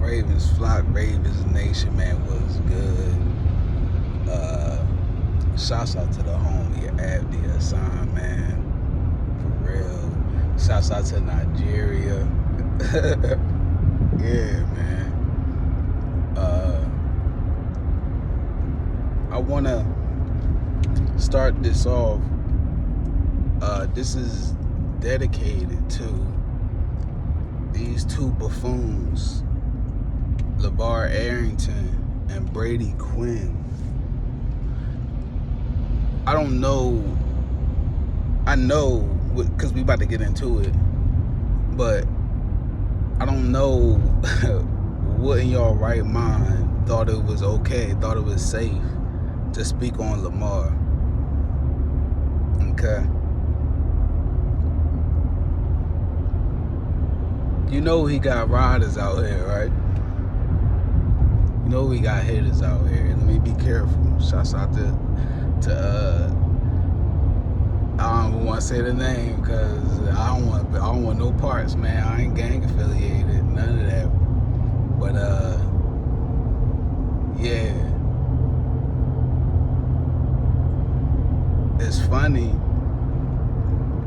Ravens flock, Ravens nation, man, was good. Shouts out to the homie Abdi Hassan, man, for real. Shouts out to Nigeria. Yeah, man. I wanna start this off. This is dedicated to these two buffoons, LeVar Arrington and Brady Quinn. I don't know. I know, because we about to get into it, but I don't know what in your right mind thought it was okay, thought it was safe to speak on Lamar. Okay. You know he got riders out here, right? You know we got haters out here. Let me be careful. Shouts out to I don't even want to say the name because I don't want no parts, man. I ain't gang affiliated, none of that. But yeah, it's funny.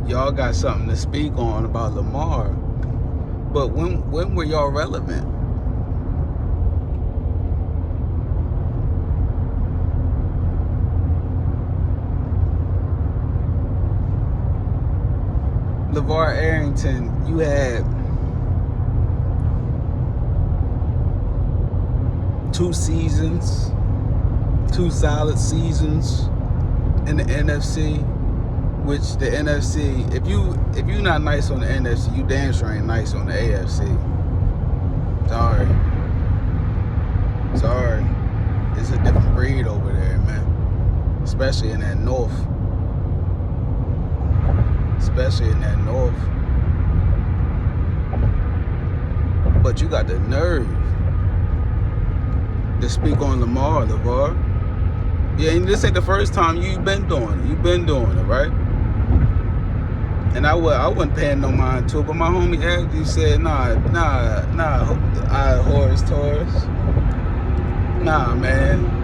Y'all got something to speak on about Lamar, but when were y'all relevant? LeVar Arrington, you had 2 seasons, 2 solid seasons in the NFC, which the NFC, if you not nice on the NFC, you damn sure ain't nice on the AFC. Sorry. It's a different breed over there, man. Especially in that north. But you got the nerve to speak on Lamar, LeVar. Yeah, and this ain't the first time you've been doing it. You've been doing it, right? And I wasn't paying no mind to it, but my homie Abdi said, nah, Horace Taurus. Nah, man.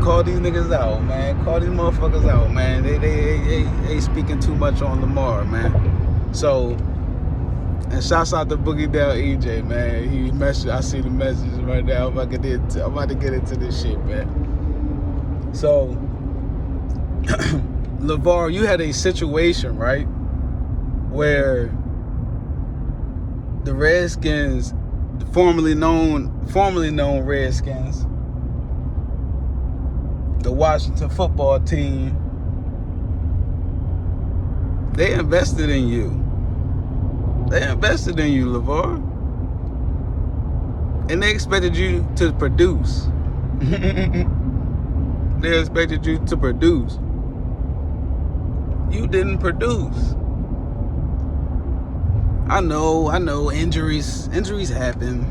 Call these niggas out, man. Call these motherfuckers out, man. They speaking too much on Lamar, man. So, and shouts out to Boogie Down EJ, man. He messaged. I see the messages right now. I'm about to get into this shit, man. So, LeVar, you had a situation, right, where the Redskins, the formerly known Redskins, the Washington football team, they invested in you. They invested in you, LeVar. And they expected you to produce. They expected you to produce. You didn't produce. I know, injuries happen.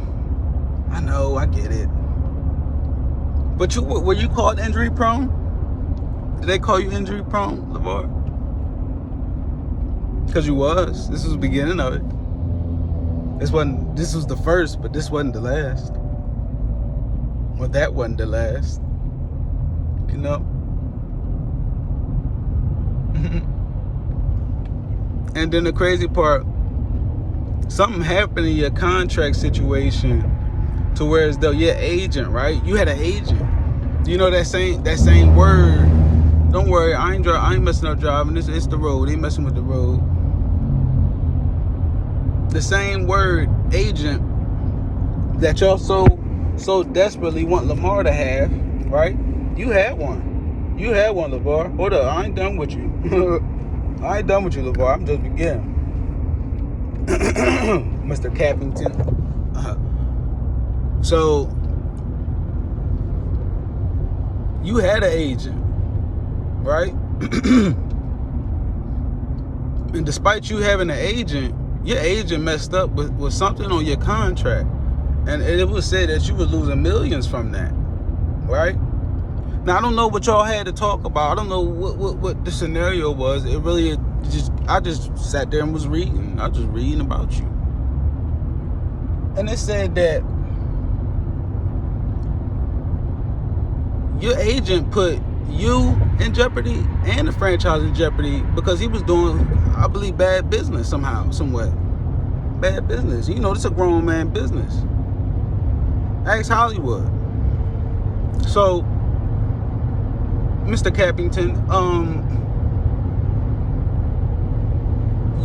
I know, I get it. But were you called injury prone? Did they call you injury prone, LeVar? Because you was. This was the beginning of it. This was the first, but this wasn't the last. Well, that wasn't the last. You know? And then the crazy part, something happened in your contract situation to where as though your agent, right? You had an agent. You know that same word. Don't worry, I ain't messing up driving. It's the road. They messing with the road. The same word, agent, that y'all so desperately want Lamar to have, right? You had one. You had one, LeVar. Hold up, I ain't done with you. I ain't done with you, LeVar. I'm just beginning. Mr. Cappington. So, you had an agent, right? And despite you having an agent, your agent messed up with something on your contract. And it was said that you were losing millions from that, right? Now, I don't know what y'all had to talk about. I don't know what the scenario was. It really I just sat there and was reading. I was just reading about you. And it said that your agent put you in jeopardy and the franchise in jeopardy because he was doing, I believe, bad business somehow, somewhat. Bad business. You know, this is a grown man business. Ask Hollywood. So, Mr. Cappington,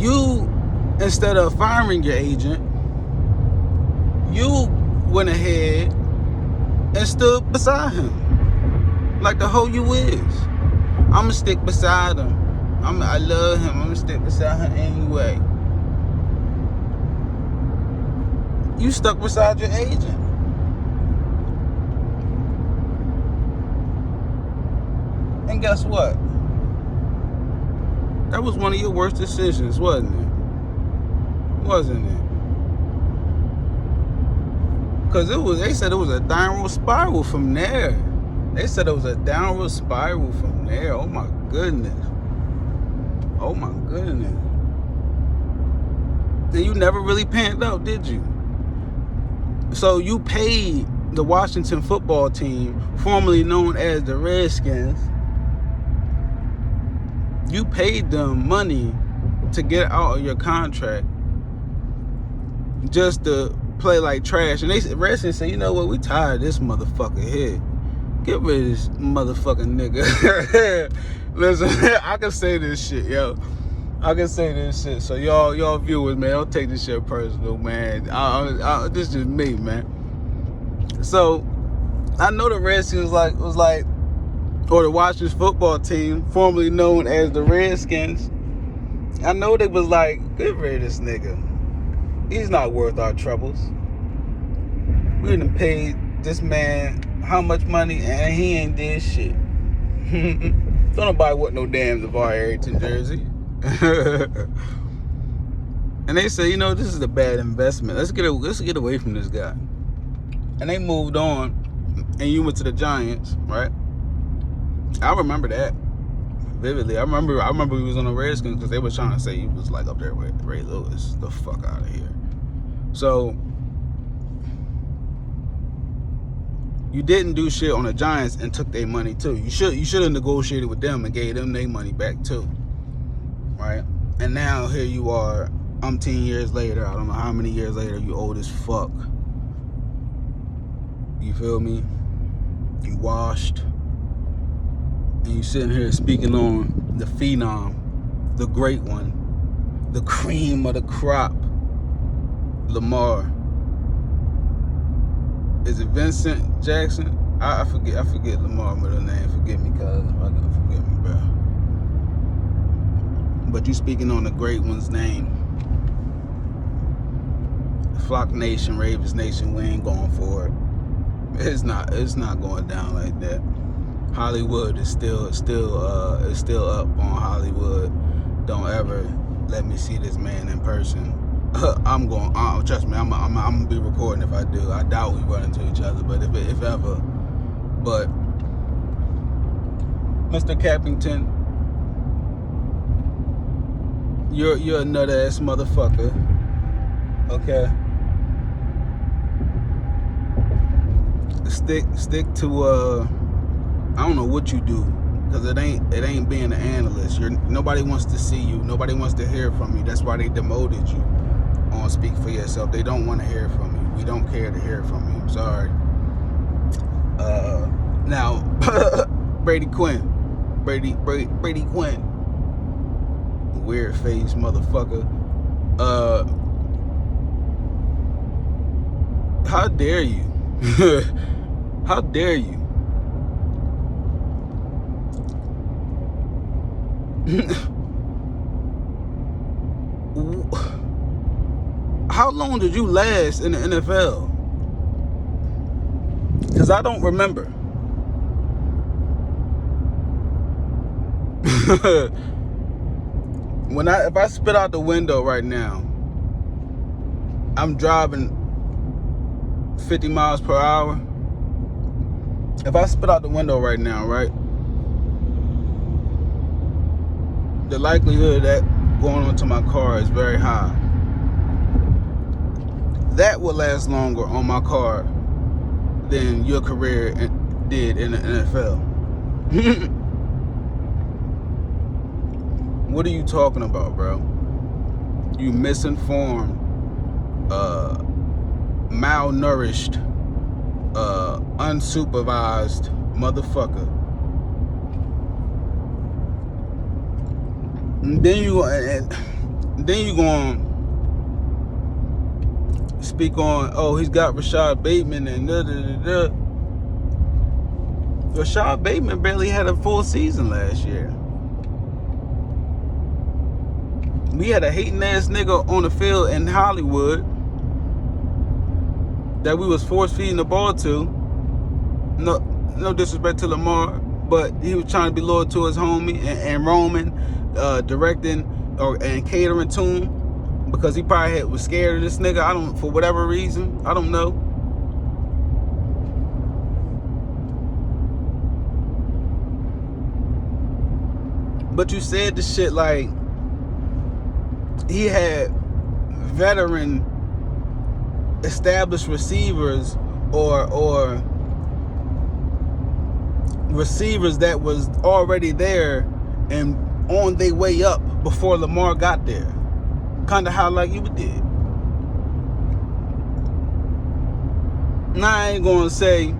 you, instead of firing your agent, you went ahead and stood beside him like the hoe you is. I'ma stick beside him. I love him. I'ma stick beside him anyway. You stuck beside your agent. And guess what? That was one of your worst decisions, wasn't it? Wasn't it? Because they said it was a downward spiral from there. They said it was a downward spiral from there. Oh my goodness. Oh my goodness. And you never really panned out, did you? So you paid the Washington football team, formerly known as the Redskins, you paid them money to get out of your contract just to play like trash. And they Redskins say, you know what, we tired of this motherfucker here. Get rid of this motherfucking nigga. Listen, I can say this shit, yo. I can say this shit. So y'all viewers, man, don't take this shit personal, man. This is just me, man. So I know the Redskins was like, or the Washington football team, formerly known as the Redskins. I know they was like, get rid of this nigga. He's not worth our troubles. We done paid this man how much money and he ain't did shit. Don't nobody want no damn LeVar Arrington jersey. And they say, you know, this is a bad investment. Let's get away from this guy. And they moved on, and you went to the Giants, right? I remember that vividly. I remember he was on the Redskins because they were trying to say he was like up there with Ray Lewis. The fuck out of here. So you didn't do shit on the Giants and took their money too. You should have negotiated with them and gave them their money back too, right? And now here you are, umpteen years later. I don't know how many years later. You old as fuck. You feel me? You washed. And you sitting here speaking on the phenom, the great one, the cream of the crop, Lamar. Is it Vincent Jackson? I forget Lamar's middle name. Forgive me, cuz. Forgive me, bro. But you speaking on the great one's name. Flock Nation, Ravens Nation, we ain't going for it. It's not going down like that. Hollywood is still up on Hollywood. Don't ever let me see this man in person. I'm going. Trust me. I'm gonna be recording if I do. I doubt we run into each other, but if ever. But Mr. Cappington, you're a nut ass motherfucker. Okay. Stick to I don't know what you do, because it ain't being an analyst. Nobody wants to see you. Nobody wants to hear from you. That's why they demoted you on Speak for Yourself. They don't want to hear from you. We don't care to hear from you. I'm sorry. Now Brady Quinn, weird face motherfucker. How dare you? How dare you? How long did you last in the NFL? Because I don't remember. If I spit out the window right now, I'm driving 50 miles per hour. If I spit out the window right now, right, the likelihood of that going onto my car is very high. That will last longer on my car than your career did in the NFL. What are you talking about, bro? You misinformed, malnourished, unsupervised motherfucker. And then you going to speak on, oh, he's got Rashad Bateman and da-da-da-da. Rashad Bateman barely had a full season last year. We had a hating ass nigga on the field in Hollywood that we was force feeding the ball to. No disrespect to Lamar, but he was trying to be loyal to his homie and Roman, directing and catering to him because he probably was scared of this nigga. For whatever reason, I don't know. But you said the shit like he had veteran established receivers or receivers that was already there and on their way up before Lamar got there. Kind of how like you did. Now I ain't gonna say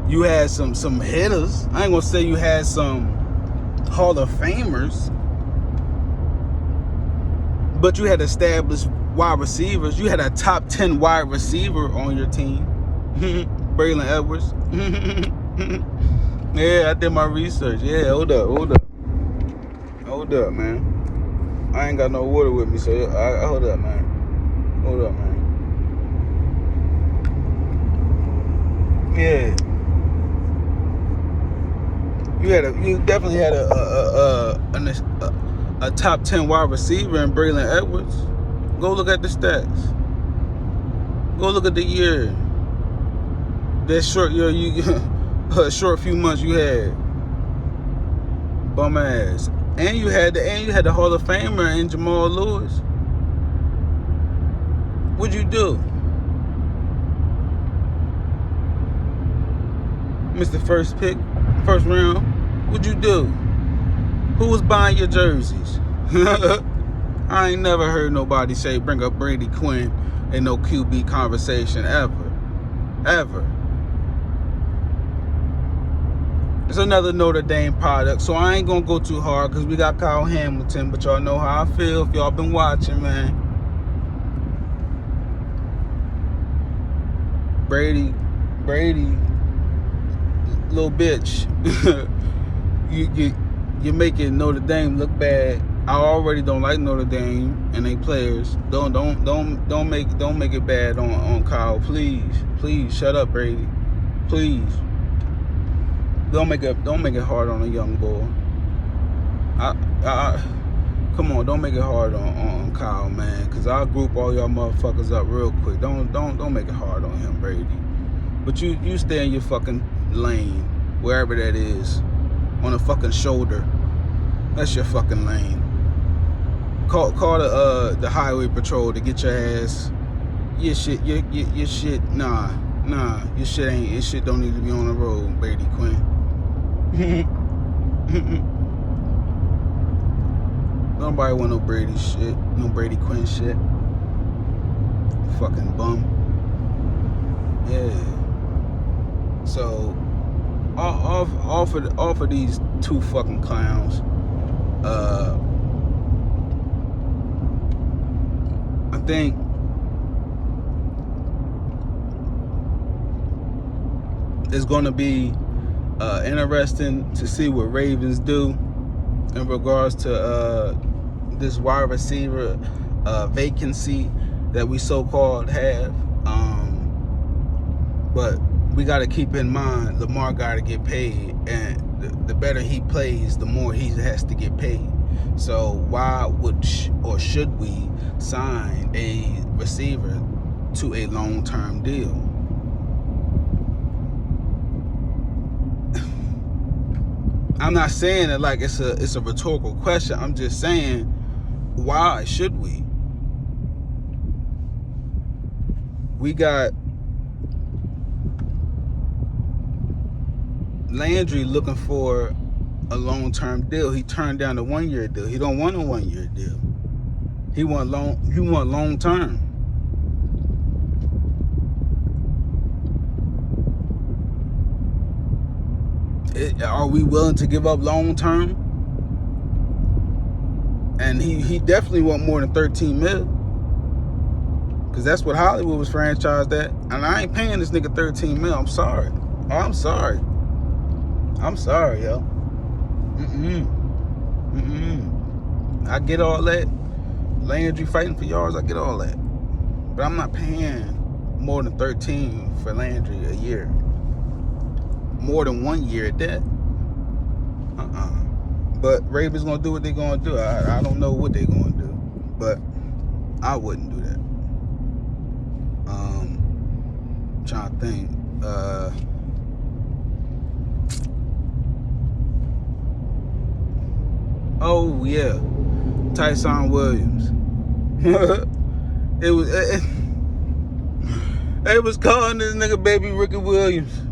you had some hitters. I ain't gonna say you had some Hall of Famers. But you had established wide receivers. You had a top 10 wide receiver on your team. Braylon Edwards. Yeah, I did my research. Yeah, hold up, man. I ain't got no water with me, so hold up, man. Yeah. You definitely had a top 10 wide receiver in Braylon Edwards. Go look at the stats. Go look at the year. That short year a short few months you had. Bum ass. And you had the Hall of Famer in Jamal Lewis. What'd you do? Mr. First pick, first round. What'd you do? Who was buying your jerseys? I ain't never heard nobody say bring up Brady Quinn in no QB conversation ever. It's another Notre Dame product, so I ain't gonna go too hard because we got Kyle Hamilton, but y'all know how I feel if y'all been watching, man. Brady, little bitch. You're making Notre Dame look bad. I already don't like Notre Dame and they players. Don't make it bad on Kyle, please. Shut up, Brady, please. Don't make it hard on a young boy. Come on, don't make it hard on Kyle, man, because I'll group all y'all motherfuckers up real quick. Don't make it hard on him, Brady. But you stay in your fucking lane, wherever that is, on a fucking shoulder. That's your fucking lane. Call the highway patrol to get your ass. Your shit. Nah. Your shit don't need to be on the road, Brady Quinn. Nobody want no Brady shit, no Brady Quinn shit. Fucking bum. Yeah. So, off of these two fucking clowns, I think it's gonna be interesting to see what Ravens do in regards to this wide receiver vacancy that we so-called have. But we got to keep in mind Lamar got to get paid, and the better he plays, the more he has to get paid. So why would or should we sign a receiver to a long-term deal? I'm not saying that like it's a rhetorical question. I'm just saying, why should we? We got Landry looking for a long-term deal. He turned down a 1-year deal. He don't want a 1-year deal. He want long-term. Are we willing to give up long-term? And he definitely want more than 13 mil. Because that's what Hollywood was franchised at. And I ain't paying this nigga 13 mil. I'm sorry. I'm sorry, yo. I get all that. Landry fighting for yards, I get all that. But I'm not paying more than 13 for Landry a year. More than 1 year at that. But Ravens gonna do what they gonna do. I don't know what they gonna do. But I wouldn't do that. Trying to think. Oh yeah, Tyson Williams. It was calling this nigga baby Ricky Williams.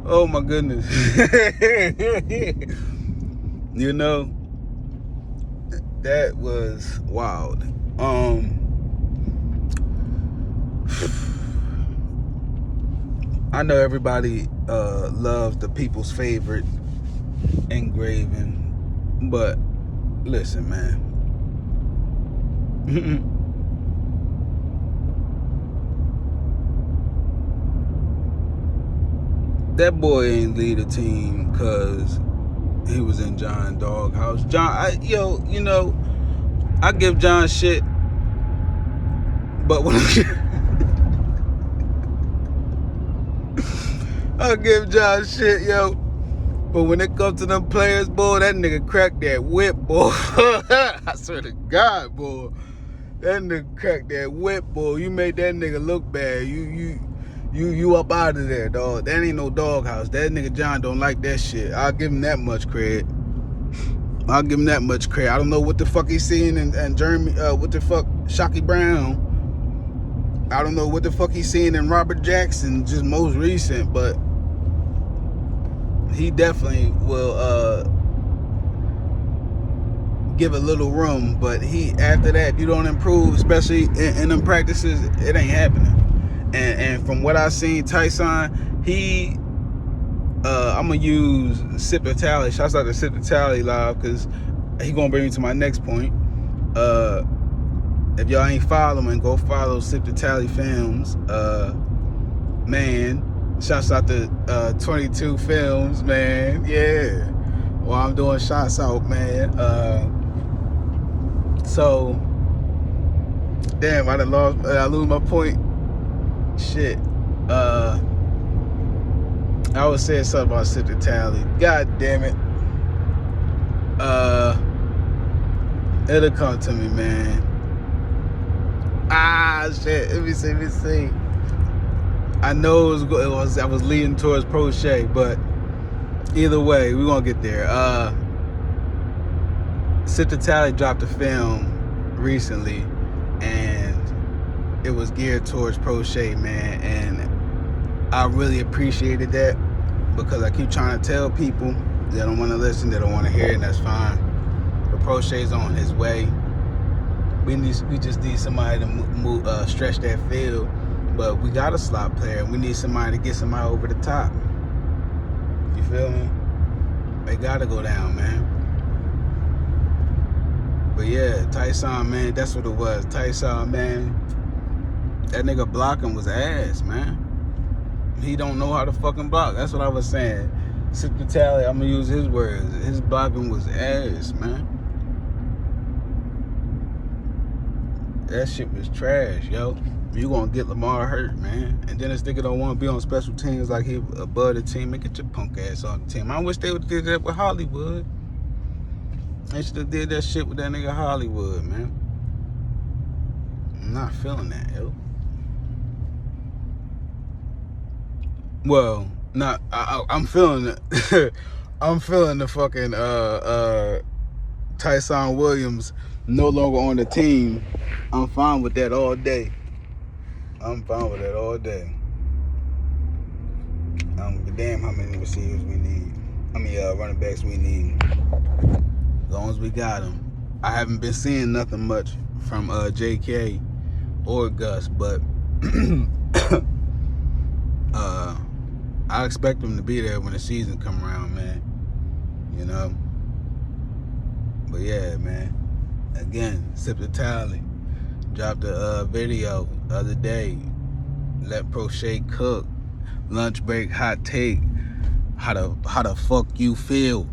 Oh my goodness. You know, that was wild. I know everybody loves the people's favorite engraving, but listen, man. That boy ain't lead a team because he was in John Doghouse. I give John shit, but when I give John shit, yo. But when it comes to them players, boy, that nigga cracked that whip, boy. I swear to God, boy. That nigga cracked that whip, boy. You made that nigga look bad. You up out of there, dog. That ain't no doghouse. That nigga John don't like that shit. I'll give him that much credit. I don't know what the fuck he's seeing in Jeremy, what the fuck, Shockey Brown. I don't know what the fuck he's seeing in Robert Jackson, just most recent, but he definitely will give a little room. But after that, if you don't improve, especially in them practices, it ain't happening. And from what I've seen, Tyson, I'm gonna use Sip the Tally. Shouts out to Sip the Tally live, because he gonna bring me to my next point. If y'all ain't following, go follow Sip the Tally Films. Man, shouts out to 22 Films, man. Yeah. Well, I'm doing shots out, man. So, damn, I lose my point. Shit. I was saying something about Sip the Tally. God damn it. It'll come to me, man. Shit. Let me see. I know I was leading towards Crochet, but either way, we're gonna get there. Sip the Tally dropped a film recently, and it was geared towards Crochet, man, and I really appreciated that, because I keep trying to tell people they don't want to listen, they don't want to hear it, and that's fine. But Crochet's on his way. We just need somebody to stretch that field. But we got a slot player. We need somebody to get somebody over the top. You feel me? They gotta go down, man. But yeah, Tyson, man, that's what it was. Tyson, man, that nigga blocking was ass, man. He don't know how to fucking block. That's what I was saying. Sip the Tally, I'm gonna use his words. His blocking was ass, man. That shit was trash, yo. You gonna get Lamar hurt, man. And then this nigga don't want to be on special teams like he above the team. Man, get your punk ass on the team. I wish they would have did that with Hollywood. They should have did that shit with that nigga Hollywood, man. I'm not feeling that, yo. Well, I'm feeling it. I'm feeling the fucking Tyson Williams no longer on the team. I'm fine with that all day. I'm gonna be a damn how many receivers we need. Running backs we need. As long as we got them. I haven't been seeing nothing much from JK or Gus, but I expect them to be there when the season come around, man. You know? But yeah, man. Again, Sip the Tally dropped a video the other day. Let Prochet cook. Lunch break hot take. How the fuck you feel?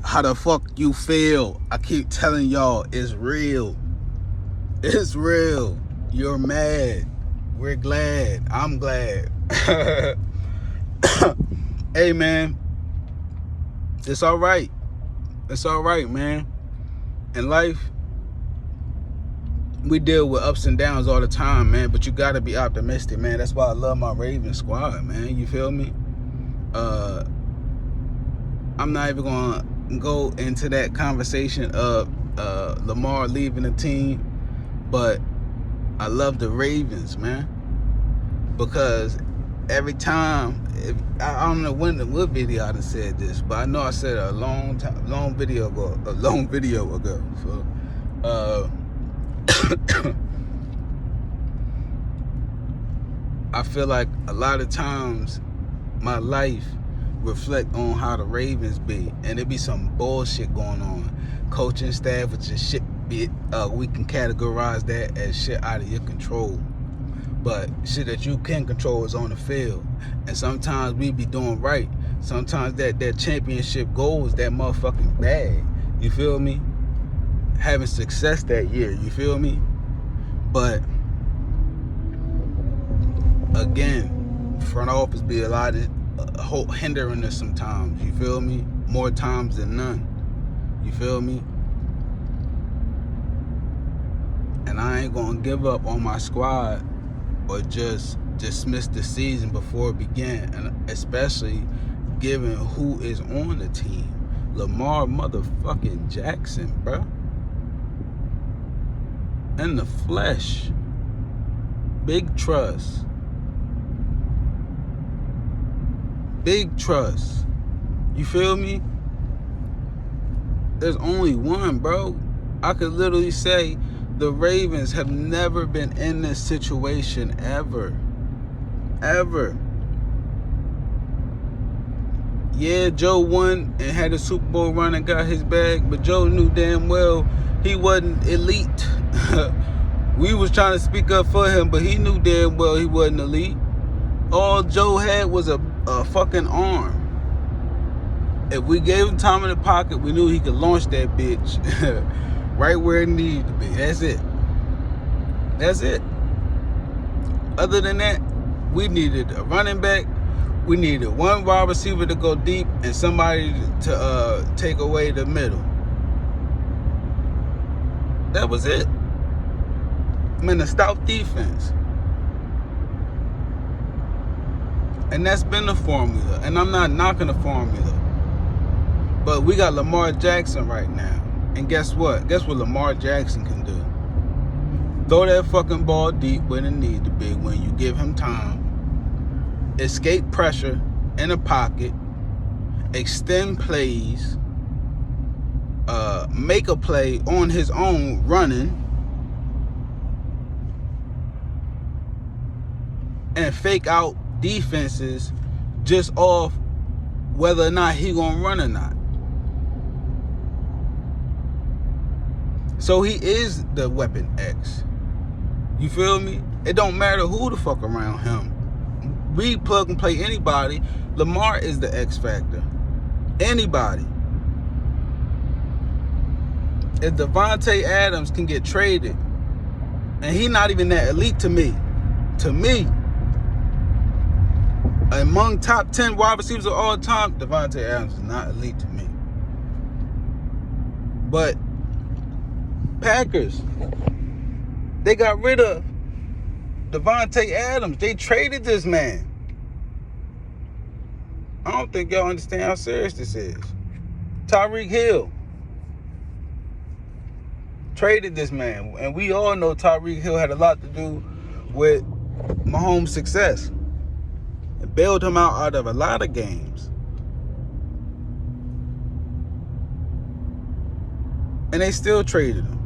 How the fuck you feel? I keep telling y'all, it's real. It's real. You're mad. We're glad. I'm glad. Hey, man. It's all right. It's all right, man. In life, we deal with ups and downs all the time, man. But you gotta be optimistic, man. That's why I love my Ravens squad, man. You feel me? I'm not even gonna go into that conversation of Lamar leaving the team, but I love the Ravens, man, because every time, I don't know what video I done said this, but I know I said it a long video ago. So, I feel like a lot of times my life reflect on how the Ravens be, and it be some bullshit going on. Coaching staff, which is shit. We can categorize that as shit out of your control, but shit that you can control is on the field. And sometimes we be doing right. Sometimes that championship goal is that motherfucking bag. You feel me? Having success that year. You feel me? But again, front office be a lot of hindering us sometimes. You feel me? More times than none. You feel me? And I ain't gonna give up on my squad or just dismiss the season before it began, and especially given who is on the team. Lamar motherfucking Jackson, bro. In the flesh. Big trust. Big trust. You feel me? There's only one, bro. I could literally say the Ravens have never been in this situation ever. Ever. Yeah, Joe won and had a Super Bowl run and got his bag, but Joe knew damn well he wasn't elite. We was trying to speak up for him, but he knew damn well he wasn't elite. All Joe had was a fucking arm. If we gave him time in the pocket, we knew he could launch that bitch right where it needed to be. That's it. That's it. Other than that, we needed a running back. We needed one wide receiver to go deep and somebody to take away the middle. That was it. I mean, a stout defense. And that's been the formula. And I'm not knocking the formula. But we got Lamar Jackson right now. And guess what? Guess what Lamar Jackson can do? Throw that fucking ball deep when it needs to be, when you give him time. Escape pressure in the pocket. Extend plays. Make a play on his own running. And fake out defenses just off whether or not he gonna run or not. So he is the weapon X. You feel me? It don't matter who the fuck around him. We plug and play anybody. Lamar is the X factor. Anybody. If Devontae Adams can get traded, and he not even that elite to me, among top 10 wide receivers of all time, Devontae Adams is not elite to me. But Packers, they got rid of Devontae Adams. They traded this man. I don't think y'all understand how serious this is. Tyreek Hill traded this man. And we all know Tyreek Hill had a lot to do with Mahomes' success. and bailed him out of a lot of games. And they still traded him.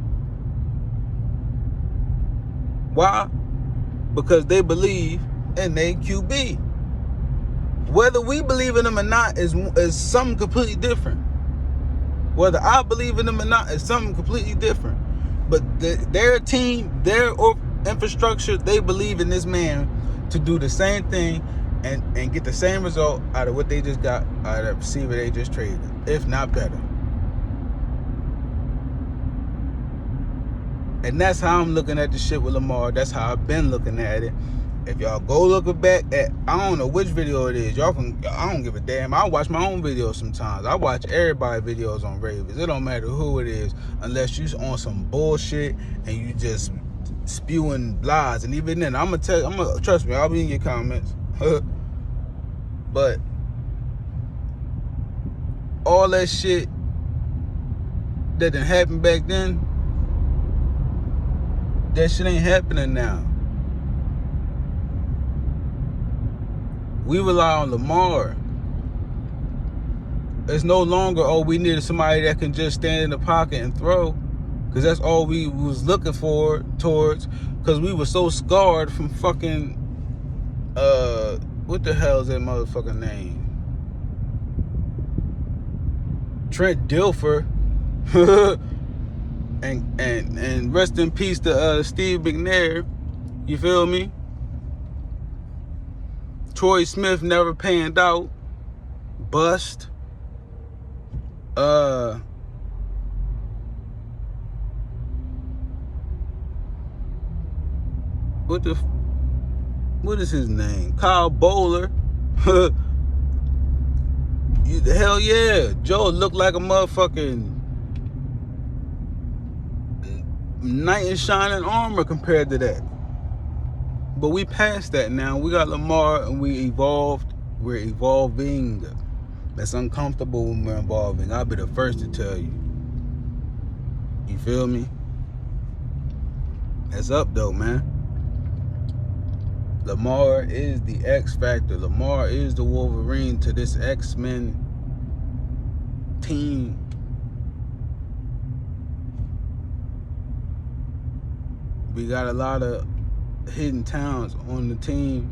Why? Because they believe in their QB. Whether we believe in him or not is something completely different. Whether I believe in him or not is something completely different. But their team, their infrastructure, they believe in this man to do the same thing and get the same result out of what they just got out of the receiver they just traded, if not better. And that's how I'm looking at the shit with Lamar. That's how I've been looking at it. If y'all go looking back at, I don't know which video it is. I don't give a damn. I watch my own videos sometimes. I watch everybody's videos on Ravens. It don't matter who it is, unless you on some bullshit and you just spewing lies. And even then, trust me, I'll be in your comments. But all that shit that done happened back then, that shit ain't happening now. We rely on Lamar. It's no longer, we needed somebody that can just stand in the pocket and throw. Because that's all we was looking towards. Because we were so scarred from fucking, what the hell is that motherfucking name? Trent Dilfer. and rest in peace to Steve McNair. You feel me? Troy Smith never panned out. Bust. What is his name? Kyle Bowler. Hell yeah. Joe looked like a motherfucking knight in shining armor compared to that. But we passed that now. We got Lamar and we evolved. We're evolving. That's uncomfortable when we're evolving. I'll be the first to tell you. You feel me? That's up though, man. Lamar is the X factor. Lamar is the Wolverine to this X-Men team. We got a lot of hidden talents on the team.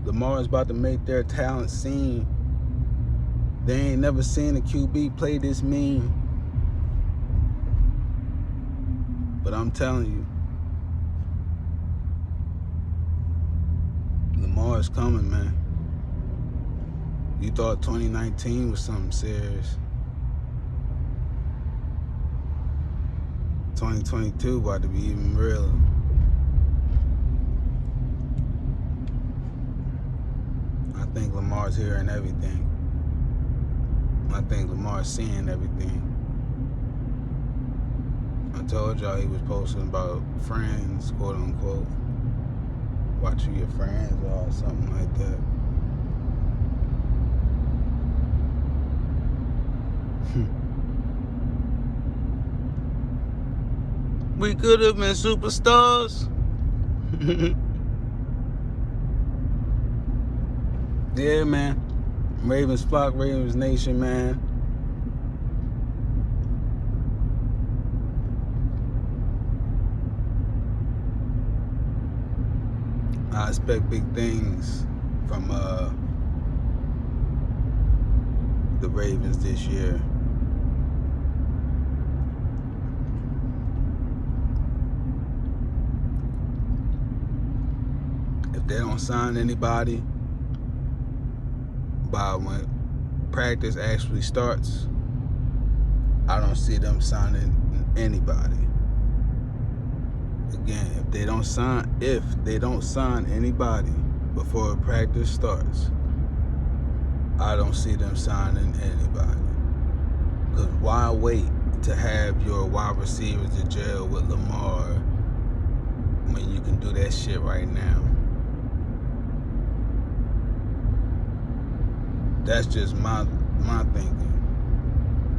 Lamar is about to make their talent seen. They ain't never seen a QB play this mean. But I'm telling you, Lamar is coming, man. You thought 2019 was something serious. 2022 about to be even realer. I think Lamar's hearing everything. I think Lamar's seeing everything. I told y'all he was posting about friends, quote unquote. Watch who your friends are, something like that. We could have been superstars. Yeah, man. Ravens flock, Ravens nation, man. I expect big things from the Ravens this year. If they don't sign anybody by when practice actually starts, I don't see them signing anybody. Again, if they don't sign anybody before practice starts, I don't see them signing anybody. Because why wait to have your wide receivers in jail with Lamar when you can do that shit right now? That's just my thinking.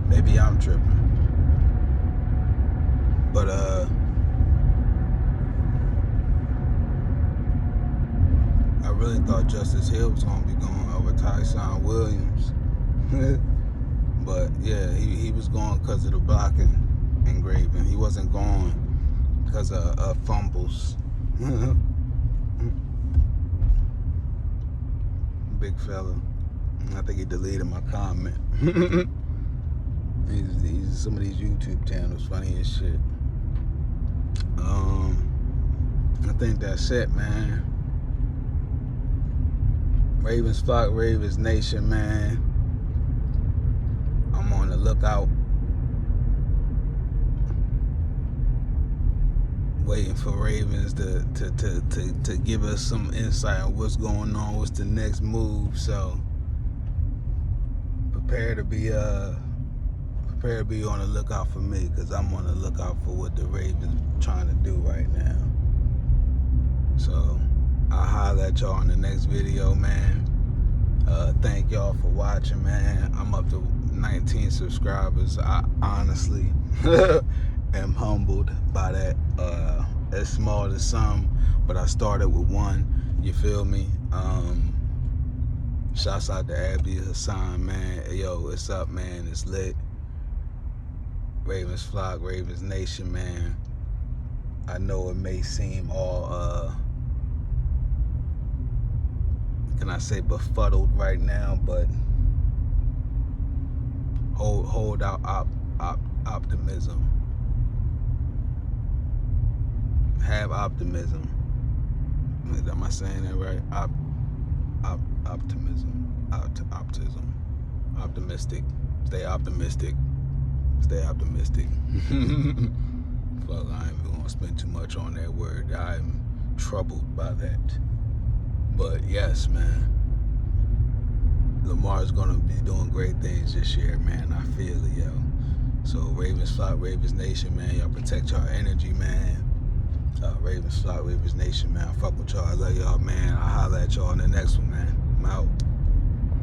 Maybe I'm tripping. But I really thought Justice Hill was gonna be going over Tyson Williams. But yeah, he was going because of the blocking engraving. He wasn't going because of fumbles. Big fella. I think he deleted my comment. He's some of these YouTube channels funny as shit. I think that's it, man. Ravens flock, Ravens nation, man. I'm on the lookout, waiting for Ravens to give us some insight on what's going on, what's the next move. So prepare to be on the lookout for me, because I'm on the lookout for what the Ravens trying to do right now. So I'll holler at y'all in the next video, man. Thank y'all for watching, man. I'm up to 19 subscribers. I honestly am humbled by that. As small as some, but I started with one. You feel me? Shouts out to Abdi Hassan, man. Hey, yo, what's up, man? It's lit. Ravens flock, Ravens nation, man. I know it may seem all can I say befuddled right now, but hold out optimism. Have optimism. Am I saying that right? Optimism. Optimistic. Stay optimistic. Stay optimistic. Fuck, I ain't even gonna spend too much on that word. I'm troubled by that. But yes, man. Lamar's gonna be doing great things this year, man. I feel it, yo. So Ravens flock, Ravens nation, man. Y'all protect y'all energy, man. Ravens flock, Ravens nation, man. Fuck with y'all. I love y'all, man. I'll holler at y'all in the next one, man. I'm out.